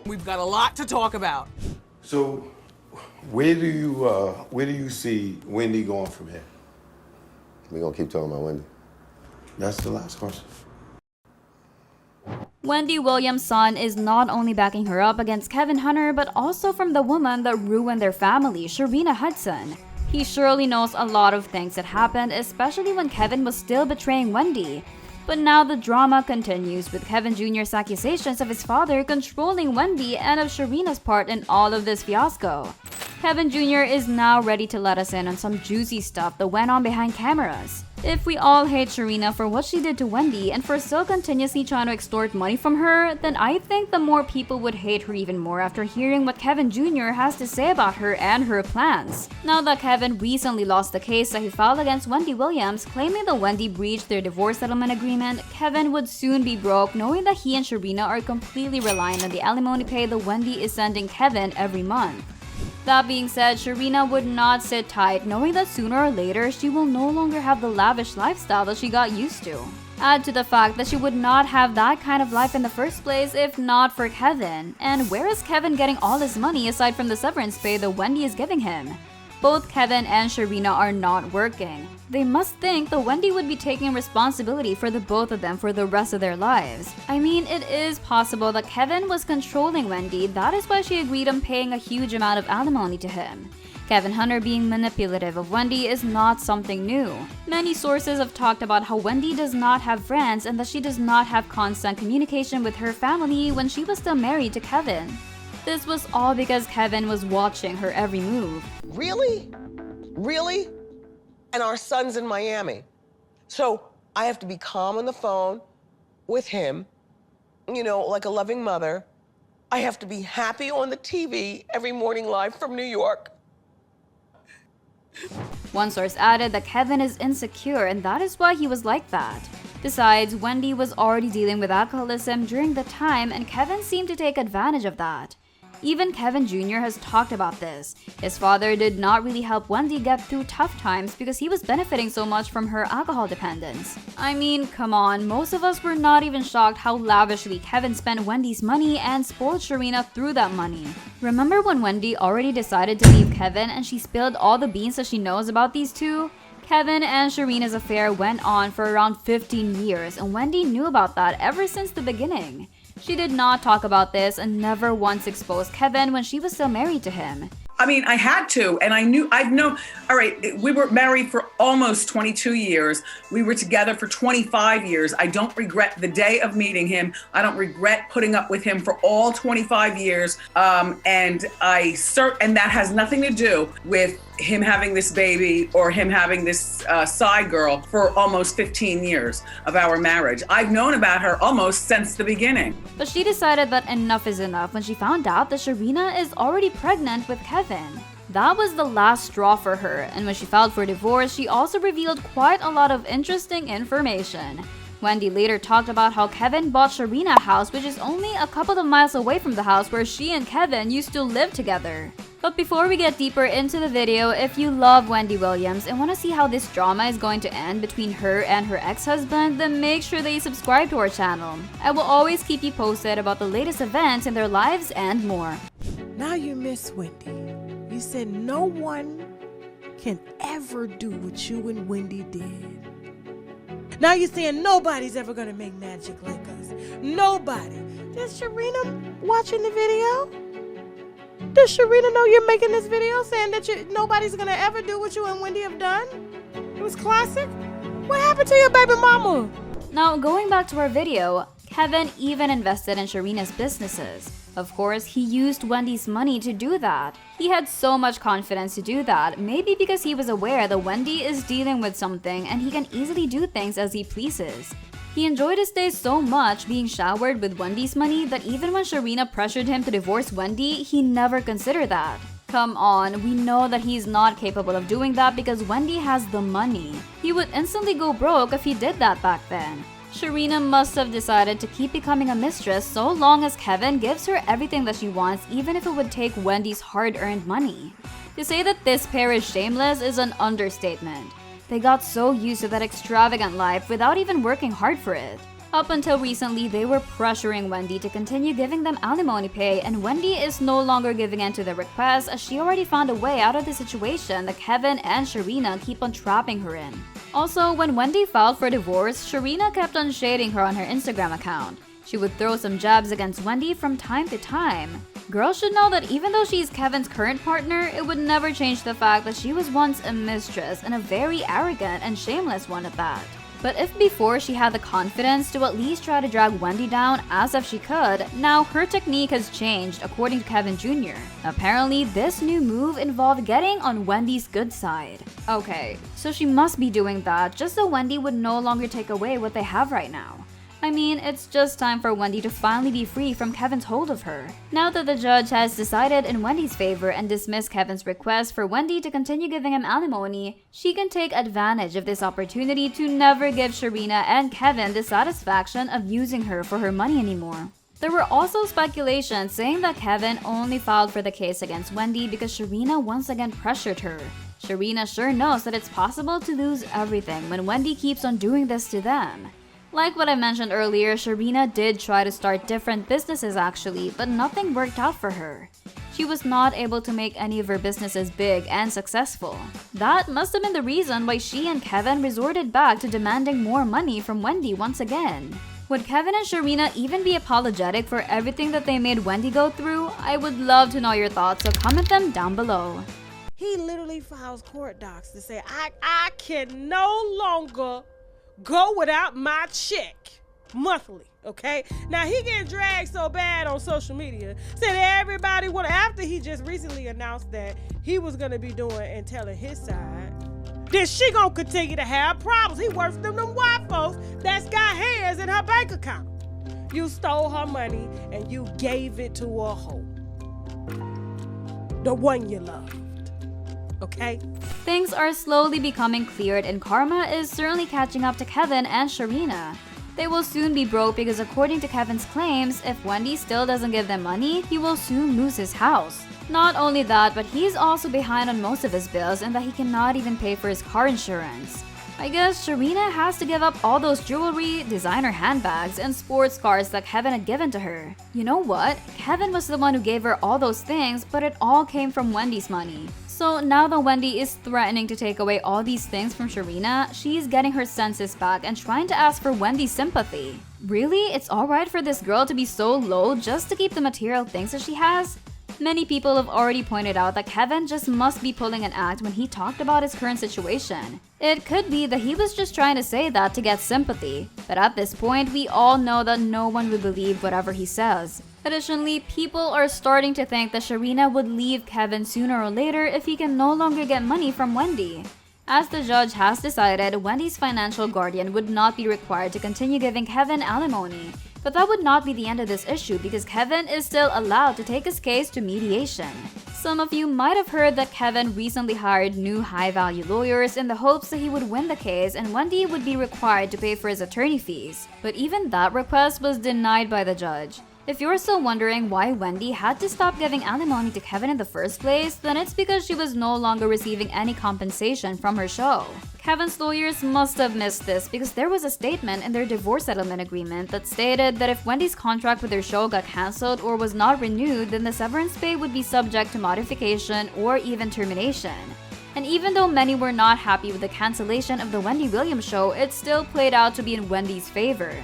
We've got a lot to talk about. So, where do you see Wendy going from here? We're gonna keep talking about Wendy. That's the last question. Wendy Williams' son is not only backing her up against Kevin Hunter, but also from the woman that ruined their family, Sharina Hudson. He surely knows a lot of things that happened, especially when Kevin was still betraying Wendy. But now the drama continues with Kevin Jr.'s accusations of his father controlling Wendy and of Sharina's part in all of this fiasco. Kevin Jr. is now ready to let us in on some juicy stuff that went on behind cameras. If we all hate Sharina for what she did to Wendy and for still continuously trying to extort money from her, then I think the more people would hate her even more after hearing what Kevin Jr. has to say about her and her plans. Now that Kevin recently lost the case that he filed against Wendy Williams, claiming that Wendy breached their divorce settlement agreement, Kevin would soon be broke knowing that he and Sharina are completely reliant on the alimony pay that Wendy is sending Kevin every month. That being said, Sharina would not sit tight knowing that sooner or later she will no longer have the lavish lifestyle that she got used to. Add to the fact that she would not have that kind of life in the first place if not for Kevin. And where is Kevin getting all his money aside from the severance pay that Wendy is giving him? Both Kevin and Sharina are not working. They must think that Wendy would be taking responsibility for the both of them for the rest of their lives. I mean, it is possible that Kevin was controlling Wendy, that is why she agreed on paying a huge amount of alimony to him. Kevin Hunter being manipulative of Wendy is not something new. Many sources have talked about how Wendy does not have friends and that she does not have constant communication with her family when she was still married to Kevin. This was all because Kevin was watching her every move. Really? Really? And our son's in Miami. So I have to be calm on the phone with him, you know, like a loving mother. I have to be happy on the TV every morning live from New York. One source added that Kevin is insecure and that is why he was like that. Besides, Wendy was already dealing with alcoholism during the time and Kevin seemed to take advantage of that. Even Kevin Jr. has talked about this. His father did not really help Wendy get through tough times because he was benefiting so much from her alcohol dependence. I mean, come on, most of us were not even shocked how lavishly Kevin spent Wendy's money and spoiled Sharina through that money. Remember when Wendy already decided to leave Kevin and she spilled all the beans that she knows about these two? Kevin and Sharina's affair went on for around 15 years and Wendy knew about that ever since the beginning. She did not talk about this and never once exposed Kevin when she was still married to him. I mean, I had to, and I've known, all right, we were married for almost 22 years. We were together for 25 years. I don't regret the day of meeting him. I don't regret putting up with him for all 25 years. And that has nothing to do with him having this baby or him having this side girl for almost 15 years of our marriage. I've known about her almost since the beginning. But she decided that enough is enough when she found out that Sharina is already pregnant with Kevin. That was the last straw for her, and when she filed for divorce, she also revealed quite a lot of interesting information. Wendy later talked about how Kevin bought Sharina a house which is only a couple of miles away from the house where she and Kevin used to live together. But before we get deeper into the video, if you love Wendy Williams and want to see how this drama is going to end between her and her ex-husband, then make sure that you subscribe to our channel. I will always keep you posted about the latest events in their lives and more. Now you miss Wendy. You said no one can ever do what you and Wendy did. Now you're saying nobody's ever gonna make magic like us. Nobody. Is Sharina watching the video? Does Sharina know you're making this video saying that nobody's gonna ever do what you and Wendy have done? It was classic. What happened to your baby mama? Now, going back to our video, Kevin even invested in Sharina's businesses. Of course, he used Wendy's money to do that. He had so much confidence to do that, maybe because he was aware that Wendy is dealing with something and he can easily do things as he pleases. He enjoyed his days so much being showered with Wendy's money that even when Sharina pressured him to divorce Wendy, he never considered that. Come on, we know that he's not capable of doing that because Wendy has the money. He would instantly go broke if he did that back then. Sharina must have decided to keep becoming a mistress so long as Kevin gives her everything that she wants, even if it would take Wendy's hard-earned money. To say that this pair is shameless is an understatement. They got so used to that extravagant life without even working hard for it. Up until recently, they were pressuring Wendy to continue giving them alimony pay, and Wendy is no longer giving in to the request as she already found a way out of the situation that Kevin and Sharina keep on trapping her in. Also, when Wendy filed for divorce, Sharina kept on shading her on her Instagram account. She would throw some jabs against Wendy from time to time. Girls should know that even though she's Kevin's current partner, it would never change the fact that she was once a mistress, and a very arrogant and shameless one at that. But if before she had the confidence to at least try to drag Wendy down as if she could, now her technique has changed according to Kevin Jr. Apparently, this new move involved getting on Wendy's good side. Okay, so she must be doing that just so Wendy would no longer take away what they have right now. I mean, it's just time for Wendy to finally be free from Kevin's hold of her. Now that the judge has decided in Wendy's favor and dismissed Kevin's request for Wendy to continue giving him alimony, she can take advantage of this opportunity to never give Sharina and Kevin the satisfaction of using her for her money anymore. There were also speculations saying that Kevin only filed for the case against Wendy because Sharina once again pressured her. Sharina sure knows that it's possible to lose everything when Wendy keeps on doing this to them. Like what I mentioned earlier, Sharina did try to start different businesses actually, but nothing worked out for her. She was not able to make any of her businesses big and successful. That must have been the reason why she and Kevin resorted back to demanding more money from Wendy once again. Would Kevin and Sharina even be apologetic for everything that they made Wendy go through? I would love to know your thoughts, so comment them down below. He literally files court docs to say, I can no longer go without my check monthly, okay? Now he getting dragged so bad on social media, said everybody would, after he just recently announced that he was gonna be doing and telling his side, then she gonna continue to have problems. He works for them white folks that's got hands in her bank account. You stole her money and you gave it to a hoe, the one you love. Okay? Things are slowly becoming cleared and karma is certainly catching up to Kevin and Sharina. They will soon be broke because according to Kevin's claims, if Wendy still doesn't give them money, he will soon lose his house. Not only that, but he's also behind on most of his bills and that he cannot even pay for his car insurance. I guess Sharina has to give up all those jewelry, designer handbags, and sports cars that Kevin had given to her. You know what? Kevin was the one who gave her all those things, but it all came from Wendy's money. So now that Wendy is threatening to take away all these things from Sharina, she's getting her senses back and trying to ask for Wendy's sympathy. Really? It's alright for this girl to be so low just to keep the material things that she has? Many people have already pointed out that Kevin just must be pulling an act when he talked about his current situation. It could be that he was just trying to say that to get sympathy, but at this point, we all know that no one would believe whatever he says. Additionally, people are starting to think that Sharina would leave Kevin sooner or later if he can no longer get money from Wendy. As the judge has decided, Wendy's financial guardian would not be required to continue giving Kevin alimony. But that would not be the end of this issue because Kevin is still allowed to take his case to mediation. Some of you might have heard that Kevin recently hired new high-value lawyers in the hopes that he would win the case and Wendy would be required to pay for his attorney fees. But even that request was denied by the judge. If you're still wondering why Wendy had to stop giving alimony to Kevin in the first place, then it's because she was no longer receiving any compensation from her show. Kevin's lawyers must have missed this because there was a statement in their divorce settlement agreement that stated that if Wendy's contract with their show got cancelled or was not renewed, then the severance pay would be subject to modification or even termination. And even though many were not happy with the cancellation of the Wendy Williams show, it still played out to be in Wendy's favor.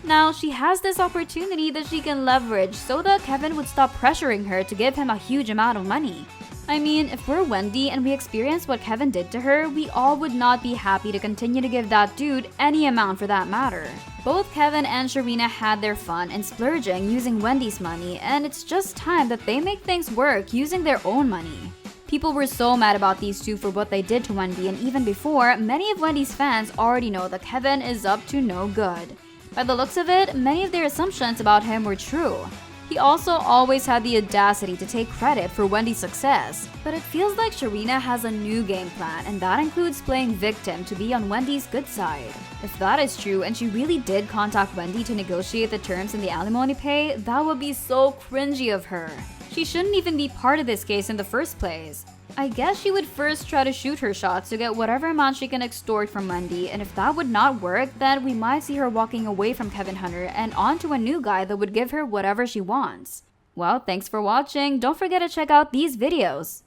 Now, she has this opportunity that she can leverage so that Kevin would stop pressuring her to give him a huge amount of money. I mean, if we're Wendy and we experience what Kevin did to her, we all would not be happy to continue to give that dude any amount for that matter. Both Kevin and Sharina had their fun and splurging using Wendy's money, and it's just time that they make things work using their own money. People were so mad about these two for what they did to Wendy, and even before, many of Wendy's fans already know that Kevin is up to no good. By the looks of it, many of their assumptions about him were true. He also always had the audacity to take credit for Wendy's success. But it feels like Sharina has a new game plan, and that includes playing victim to be on Wendy's good side. If that is true and she really did contact Wendy to negotiate the terms in the alimony pay, that would be so cringy of her. She shouldn't even be part of this case in the first place. I guess she would first try to shoot her shots to get whatever amount she can extort from Wendy, and if that would not work, then we might see her walking away from Kevin Hunter and onto a new guy that would give her whatever she wants. Well, thanks for watching. Don't forget to check out these videos.